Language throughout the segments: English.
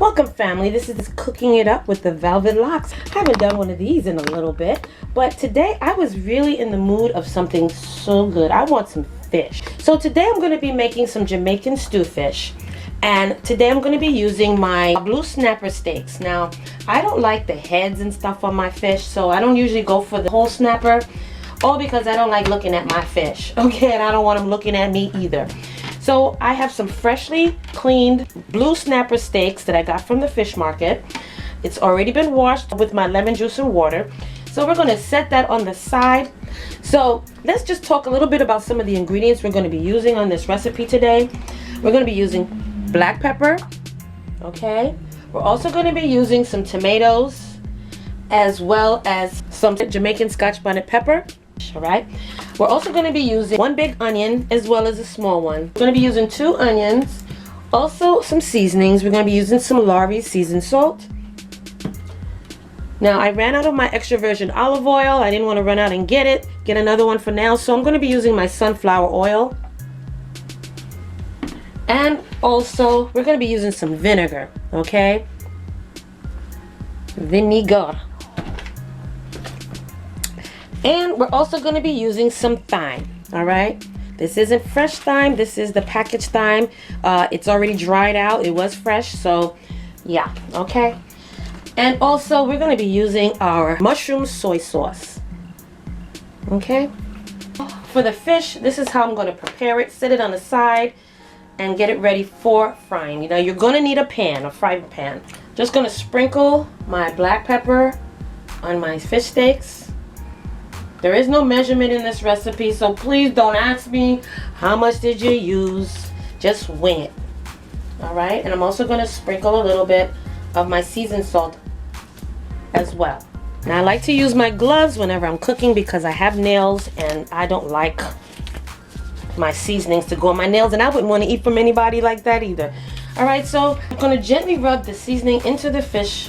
Welcome, family. This is Cooking It Up with the Velvet Locks. I haven't done one of these in a little bit, but today I was really in the mood of something so good. I want some fish. So today I'm going to be making some Jamaican stew fish. And today I'm going to be using my blue snapper steaks. Now, I don't like the heads and stuff on my fish, so I don't usually go for the whole snapper. All because I don't like looking at my fish, okay? And I don't want them looking at me either. So I have some freshly cleaned blue snapper steaks that I got from the fish market. It's already been washed with my lemon juice and water. So we're going to set that on the side. So let's just talk a little bit about some of the ingredients we're going to be using on this recipe today. We're going to be using black pepper, okay? We're also going to be using some tomatoes as well as some Jamaican Scotch bonnet pepper. All right, we're also going to be using one big onion as well as a small one. We're going to be using 2 onions, also some seasonings. We're going to be using some Lorry's seasoned salt. Now, I ran out of my extra virgin olive oil. I didn't want to run out and get another one for now, so I'm going to be using my sunflower oil. And also, we're going to be using some vinegar, okay? Vinegar. And we're also going to be using some thyme, all right? This isn't fresh thyme. This is the packaged thyme. It's already dried out. It was fresh, so yeah, okay? And also, we're going to be using our mushroom soy sauce, okay? For the fish, this is how I'm going to prepare it. Set it on the side and get it ready for frying. You know, you're going to need a pan, a frying pan. Just going to sprinkle my black pepper on my fish steaks. There is no measurement in this recipe, so please don't ask me how much did you use. Just wing it. All right, and I'm also going to sprinkle a little bit of my seasoned salt as well. Now, I like to use my gloves whenever I'm cooking because I have nails and I don't like my seasonings to go on my nails, and I wouldn't want to eat from anybody like that either. All right, so I'm going to gently rub the seasoning into the fish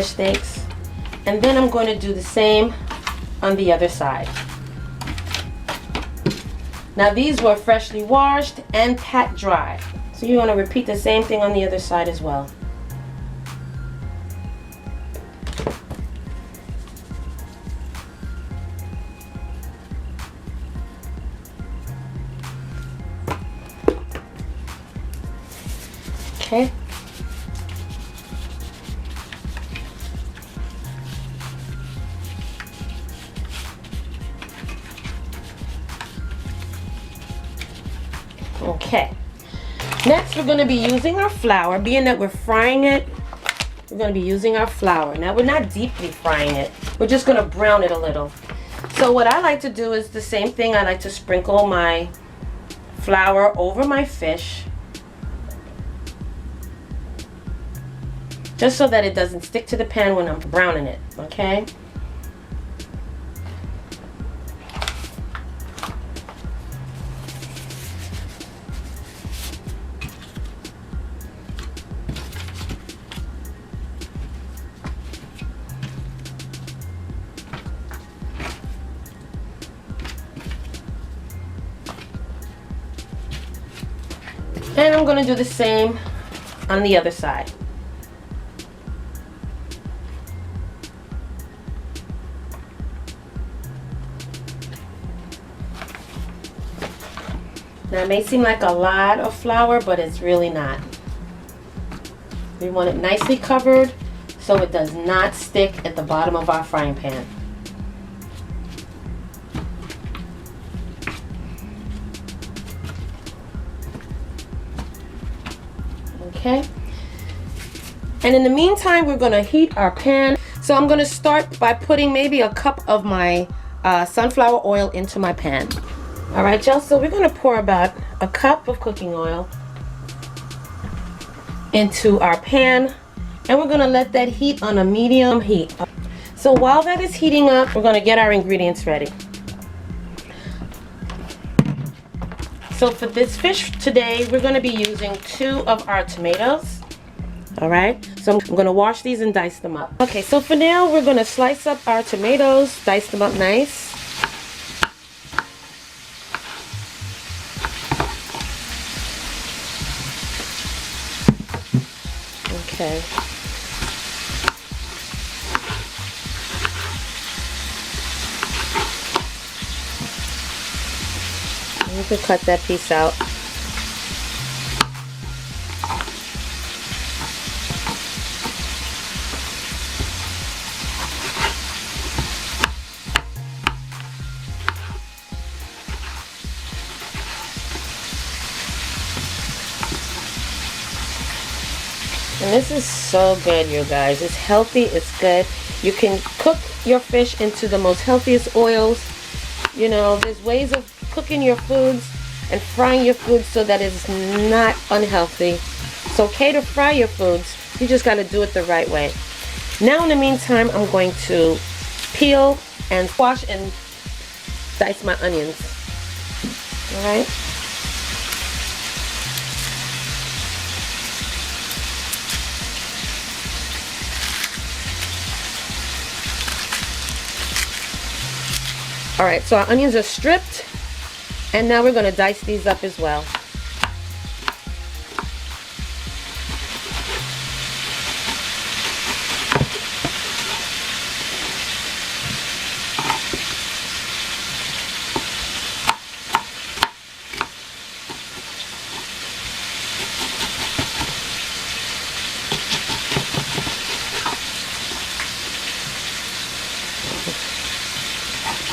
steaks, and then I'm going to do the same on the other side. Now, these were freshly washed and pat dry, so you want to repeat the same thing on the other side as well. Okay. Okay, next we're going to be using our flour. Being that we're frying it, we're going to be using our flour. Now, we're not deeply frying it. We're just going to brown it a little. So what I like to do is the same thing. I like to sprinkle my flour over my fish, just so that it doesn't stick to the pan when I'm browning it, okay? And I'm going to do the same on the other side. Now, it may seem like a lot of flour, but it's really not. We want it nicely covered so it does not stick at the bottom of our frying pan. Okay, and in the meantime, we're going to heat our pan. So I'm going to start by putting maybe a cup of my sunflower oil into my pan. All right, y'all, so we're going to pour about a cup of cooking oil into our pan, and we're going to let that heat on a medium heat. So while that is heating up, we're going to get our ingredients ready. So for this fish today, we're going to be using 2 of our tomatoes. All right, so I'm going to wash these and dice them up. Okay, so for now, we're going to slice up our tomatoes, dice them up nice. Okay. You can cut that piece out. And this is so good, you guys. It's healthy, it's good. You can cook your fish into the most healthiest oils. You know, there's ways of cooking your foods and frying your foods so that it's not unhealthy. It's okay to fry your foods. You just got to do it the right way. Now, in the meantime, I'm going to peel and wash and dice my onions. All right. All right, so our onions are stripped, and now we're going to dice these up as well.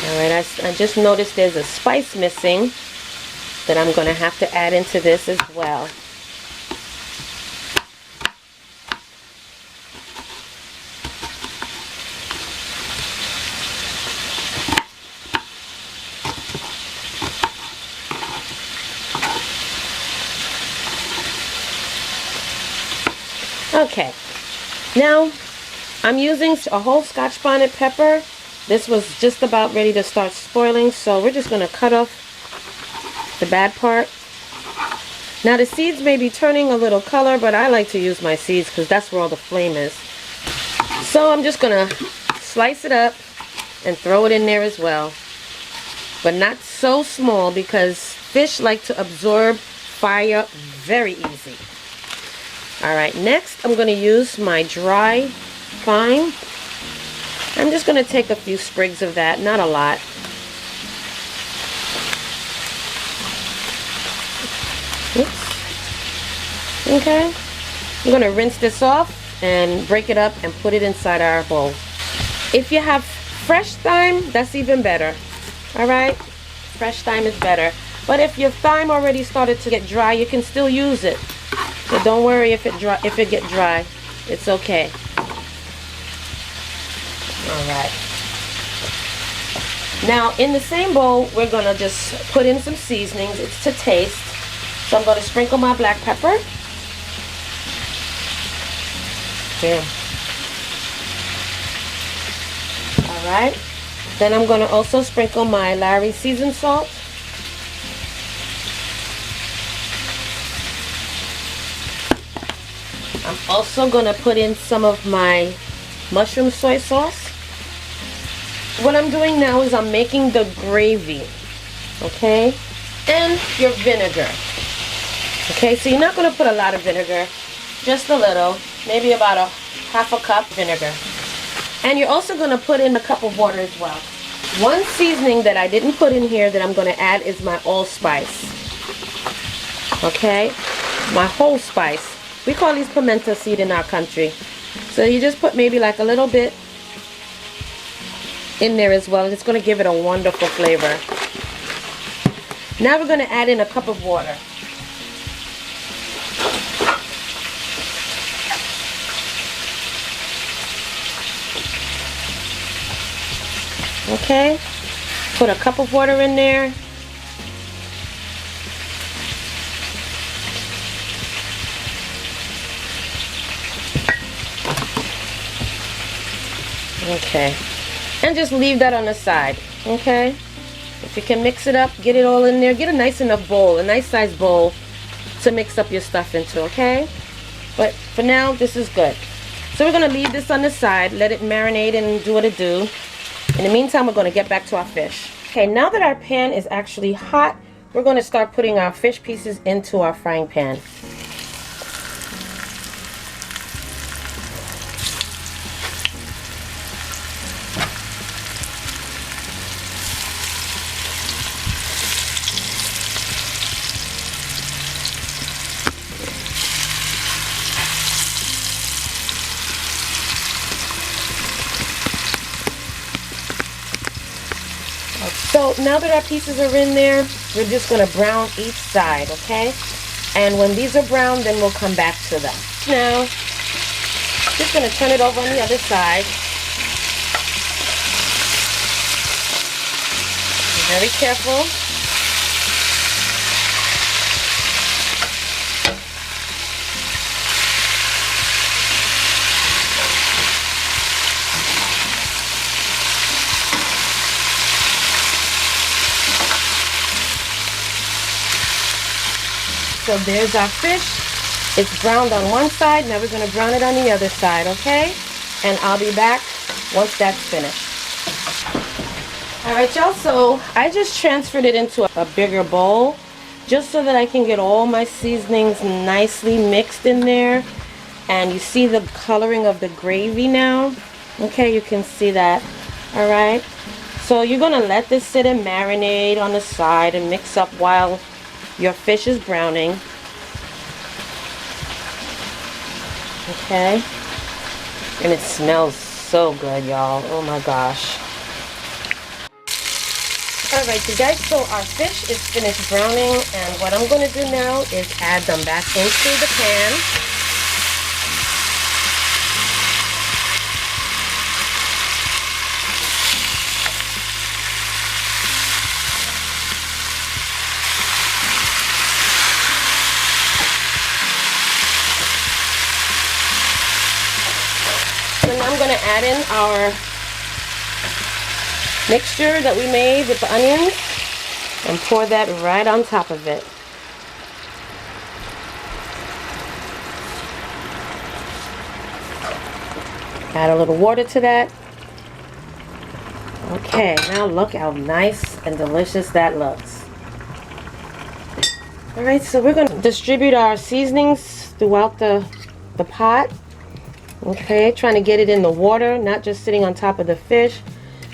Alright, I just noticed there's a spice missing that I'm going to have to add into this as well. Okay, now I'm using a whole Scotch bonnet pepper. This was just about ready to start spoiling, so we're just going to cut off the bad part. Now the seeds may be turning a little color, but I like to use my seeds because that's where all the flame is. So I'm just going to slice it up and throw it in there as well. But not so small because fish like to absorb fire very easy. Alright, next I'm going to use my dry thyme. I'm just going to take a few sprigs of that, not a lot. Oops. Okay. I'm going to rinse this off and break it up and put it inside our bowl. If you have fresh thyme, that's even better. Alright? Fresh thyme is better. But if your thyme already started to get dry, you can still use it. So don't worry if it get dry. It's okay. Alright. Now in the same bowl we're going to just put in some seasonings. It's to taste. So I'm going to sprinkle my black pepper. There. Alright. Then I'm going to also sprinkle my Larry seasoned salt. I'm also going to put in some of my mushroom soy sauce. What I'm doing now is I'm making the gravy, okay, and your vinegar. Okay, so you're not going to put a lot of vinegar, just a little, maybe about a half a cup vinegar. And you're also going to put in a cup of water as well. One seasoning that I didn't put in here that I'm going to add is my allspice. Okay, my whole spice. We call these pimento seed in our country. So you just put maybe like a little bit in there as well. It's going to give it a wonderful flavor. Now we're going to add in a cup of water. Okay, put a cup of water in there. Okay, and just leave that on the side. Okay, if you can mix it up, get it all in there, get a nice enough bowl, a nice sized bowl to mix up your stuff into. Okay, but for now this is good. So we're going to leave this on the side, let it marinate and do what it do. In the meantime, we're going to get back to our fish. Okay, now that our pan is actually hot, we're going to start putting our fish pieces into our frying pan. So now that our pieces are in there, we're just going to brown each side, okay? And when these are brown, then we'll come back to them. Now, just going to turn it over on the other side. Be very careful. So there's our fish. It's browned on one side. Now we're going to brown it on the other side, okay? And I'll be back once that's finished. Alright, y'all, so I just transferred it into a bigger bowl just so that I can get all my seasonings nicely mixed in there. And you see the coloring of the gravy now? Okay, you can see that. Alright, so you're going to let this sit and marinate on the side and mix up while your fish is browning. Okay. And it smells so good, y'all. Oh my gosh. Alright, you guys, so our fish is finished browning, and what I'm going to do now is add them back into the pan. So now I'm going to add in our mixture that we made with the onions and pour that right on top of it. Add a little water to that. Okay, now look how nice and delicious that looks. Alright, so we're going to distribute our seasonings throughout the pot. Okay, trying to get it in the water, not just sitting on top of the fish.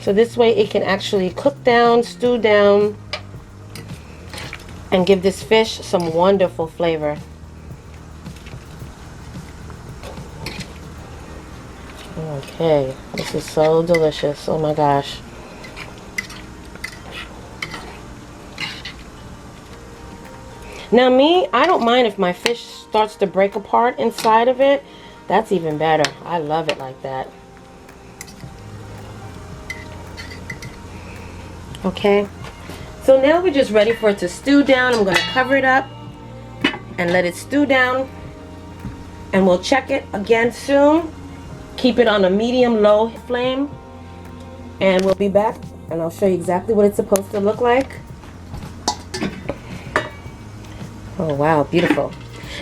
So this way it can actually cook down, stew down, and give this fish some wonderful flavor. Okay, this is so delicious. Oh my gosh. Now me, I don't mind if my fish starts to break apart inside of it. That's even better. I love it like that. Okay, so now we're just ready for it to stew down. I'm going to cover it up and let it stew down, and we'll check it again soon. Keep it on a medium-low flame, and we'll be back and I'll show you exactly what it's supposed to look like. Oh wow, beautiful.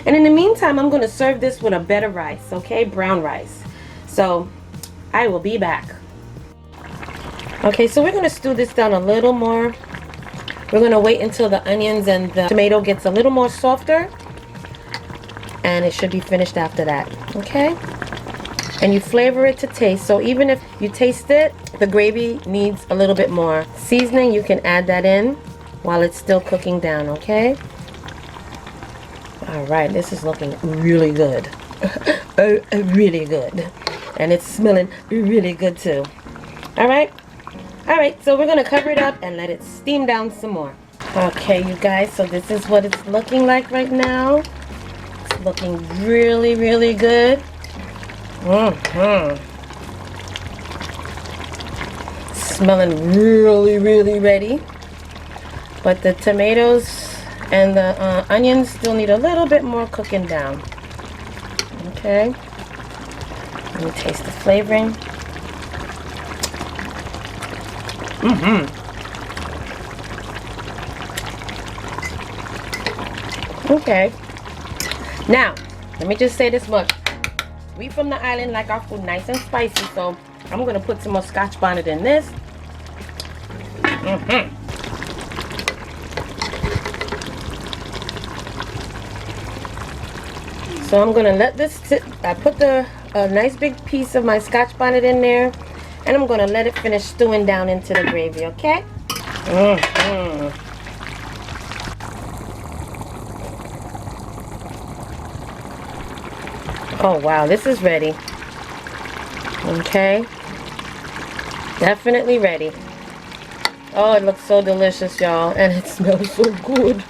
And in the meantime, I'm going to serve this with a bed of rice, okay? Brown rice. So I will be back. Okay, so we're going to stew this down a little more. We're going to wait until the onions and the tomato gets a little more softer, and it should be finished after that, okay? And you flavor it to taste. So even if you taste it, the gravy needs a little bit more seasoning, you can add that in while it's still cooking down, okay? Alright, this is looking really good. Really good. And it's smelling really good too. Alright? Alright, so we're going to cover it up and let it steam down some more. Okay, you guys, so this is what it's looking like right now. It's looking really, really good. Smelling really, really ready. But the tomatoes and the onions still need a little bit more cooking down. Okay. Let me taste the flavoring. Okay. Now, let me just say this much. We from the island like our food nice and spicy, so I'm going to put some more Scotch bonnet in this. So I'm going to let this sit. I put a nice big piece of my Scotch bonnet in there, and I'm going to let it finish stewing down into the gravy, okay? Oh wow, this is ready. Okay, definitely ready. Oh, it looks so delicious, y'all, and it smells so good.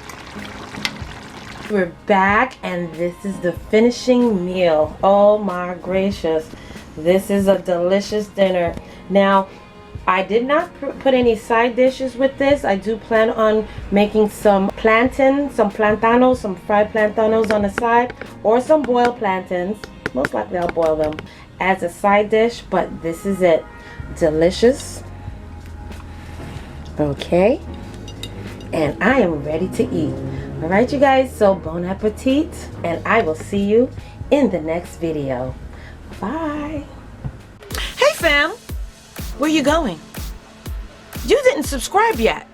We're back, and this is the finishing meal. Oh my gracious, this is a delicious dinner. Now, I did not put any side dishes with this. I do plan on making some plantains, some plantanos, some fried plantanos on the side, or some boiled plantains. Most likely I'll boil them as a side dish, but this is it. Delicious. Okay, and I am ready to eat. All right, you guys, so bon appetit, and I will see you in the next video. Bye. Hey fam, where you going? You didn't subscribe yet.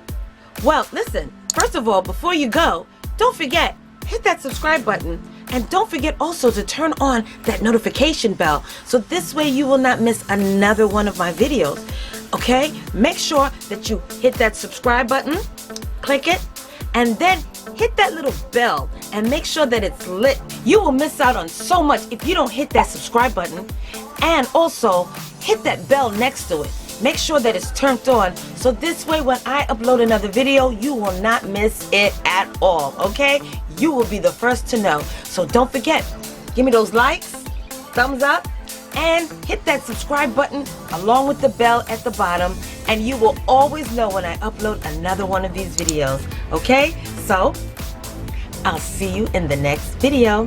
Well, listen, first of all, before you go, don't forget, hit that subscribe button, and don't forget also to turn on that notification bell, so this way you will not miss another one of my videos. Okay, make sure that you hit that subscribe button, click it, and then hit that little bell and make sure that it's lit. You will miss out on so much if you don't hit that subscribe button, and also hit that bell next to it. Make sure that it's turned on, so this way when I upload another video, you will not miss it at all, okay? You will be the first to know. So don't forget, give me those likes, thumbs up, and hit that subscribe button along with the bell at the bottom, and you will always know when I upload another one of these videos, okay? So, I'll see you in the next video.